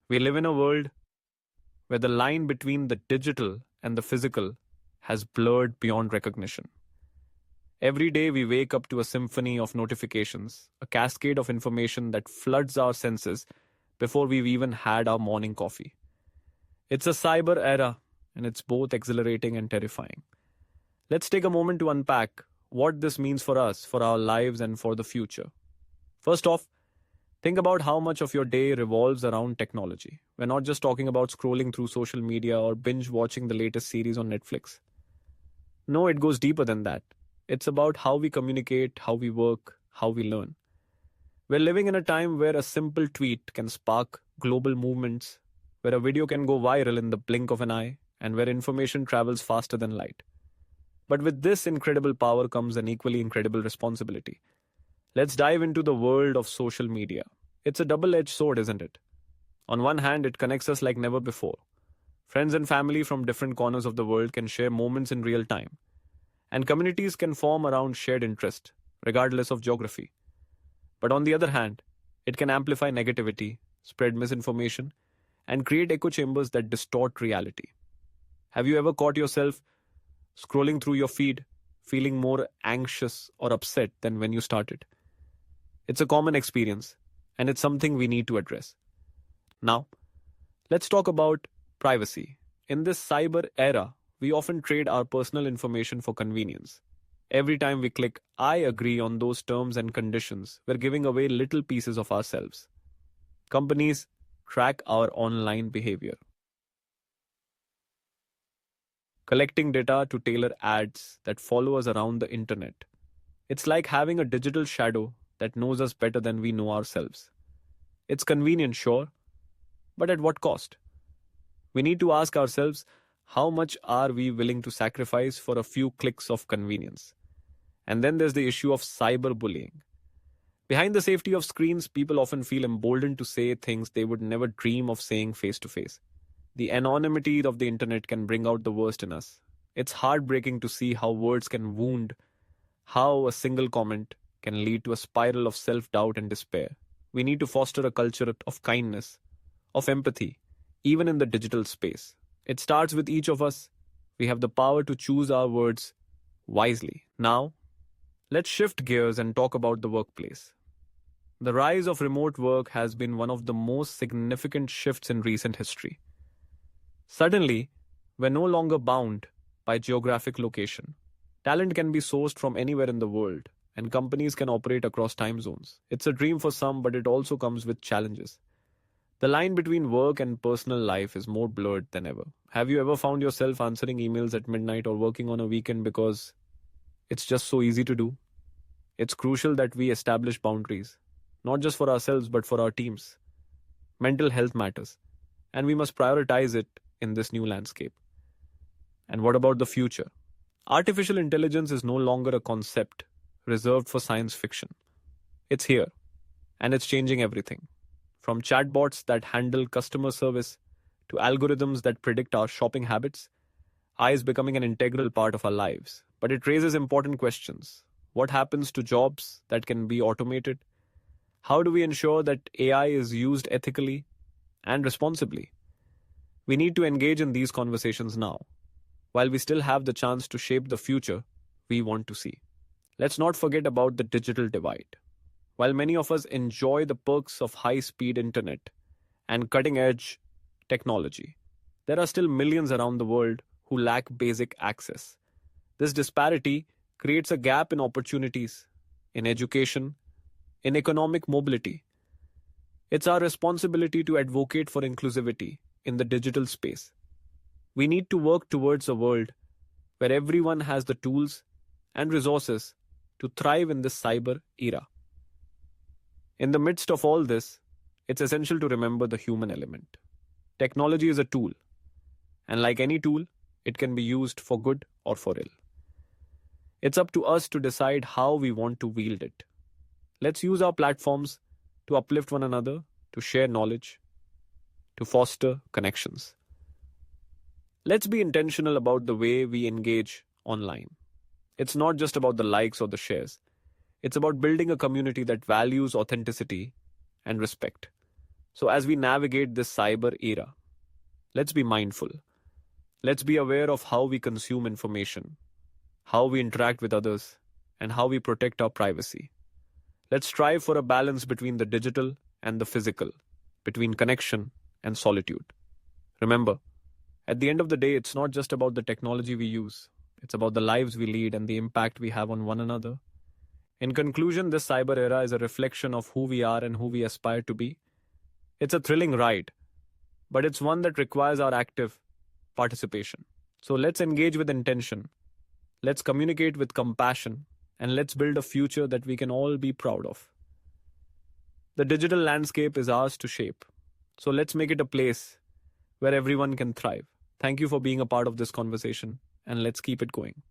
We live in a world where the line between the digital and the physical has blurred beyond recognition. Every day we wake up to a symphony of notifications, a cascade of information that floods our senses before we've even had our morning coffee. It's a cyber era, and it's both exhilarating and terrifying. Let's take a moment to unpack what this means for us, for our lives, and for the future. First off, think about how much of your day revolves around technology. We're not just talking about scrolling through social media or binge watching the latest series on Netflix. No, it goes deeper than that. It's about how we communicate, how we work, how we learn. We're living in a time where a simple tweet can spark global movements, where a video can go viral in the blink of an eye, and where information travels faster than light. But with this incredible power comes an equally incredible responsibility. Let's dive into the world of social media. It's a double-edged sword, isn't it? On one hand, it connects us like never before. Friends and family from different corners of the world can share moments in real time, and communities can form around shared interest, regardless of geography. But on the other hand, it can amplify negativity, spread misinformation, and create echo chambers that distort reality. Have you ever caught yourself scrolling through your feed, feeling more anxious or upset than when you started? It's a common experience, and it's something we need to address. Now, let's talk about privacy. In this cyber era, we often trade our personal information for convenience. Every time we click I agree on those terms and conditions, we're giving away little pieces of ourselves. Companies track our online behavior, collecting data to tailor ads that follow us around the internet. It's like having a digital shadow that knows us better than we know ourselves. It's convenient, sure, but at what cost? We need to ask ourselves, how much are we willing to sacrifice for a few clicks of convenience? And then there's the issue of cyberbullying. Behind the safety of screens, people often feel emboldened to say things they would never dream of saying face to face. The anonymity of the internet can bring out the worst in us. It's heartbreaking to see how words can wound, how a single comment can lead to a spiral of self-doubt and despair. We need to foster a culture of kindness, of empathy, even in the digital space. It starts with each of us. We have the power to choose our words wisely. Now, let's shift gears and talk about the workplace. The rise of remote work has been one of the most significant shifts in recent history. Suddenly, we're no longer bound by geographic location. Talent can be sourced from anywhere in the world, and companies can operate across time zones. It's a dream for some, but it also comes with challenges. The line between work and personal life is more blurred than ever. Have you ever found yourself answering emails at midnight or working on a weekend because it's just so easy to do? It's crucial that we establish boundaries, not just for ourselves but for our teams. Mental health matters, and we must prioritize it in this new landscape. And what about the future? Artificial intelligence is no longer a concept reserved for science fiction. It's here, and it's changing everything. From chatbots that handle customer service to algorithms that predict our shopping habits, AI is becoming an integral part of our lives. But it raises important questions. What happens to jobs that can be automated? How do we ensure that AI is used ethically and responsibly? We need to engage in these conversations now, while we still have the chance to shape the future we want to see. Let's not forget about the digital divide. While many of us enjoy the perks of high-speed internet and cutting-edge technology, there are still millions around the world who lack basic access. This disparity creates a gap in opportunities, in education, in economic mobility. It's our responsibility to advocate for inclusivity in the digital space. We need to work towards a world where everyone has the tools and resources to thrive in this cyber era. In the midst of all this, it's essential to remember the human element. Technology is a tool, and like any tool, it can be used for good or for ill. It's up to us to decide how we want to wield it. Let's use our platforms to uplift one another, to share knowledge, to foster connections. Let's be intentional about the way we engage online. It's not just about the likes or the shares. It's about building a community that values authenticity and respect. So, as we navigate this cyber era, let's be mindful. Let's be aware of how we consume information, how we interact with others, and how we protect our privacy. Let's strive for a balance between the digital and the physical, between connection and solitude. Remember, at the end of the day, it's not just about the technology we use, it's about the lives we lead and the impact we have on one another. In conclusion, this cyber era is a reflection of who we are and who we aspire to be. It's a thrilling ride, but it's one that requires our active participation. So let's engage with intention, let's communicate with compassion, and let's build a future that we can all be proud of. The digital landscape is ours to shape. So let's make it a place where everyone can thrive. Thank you for being a part of this conversation, and let's keep it going.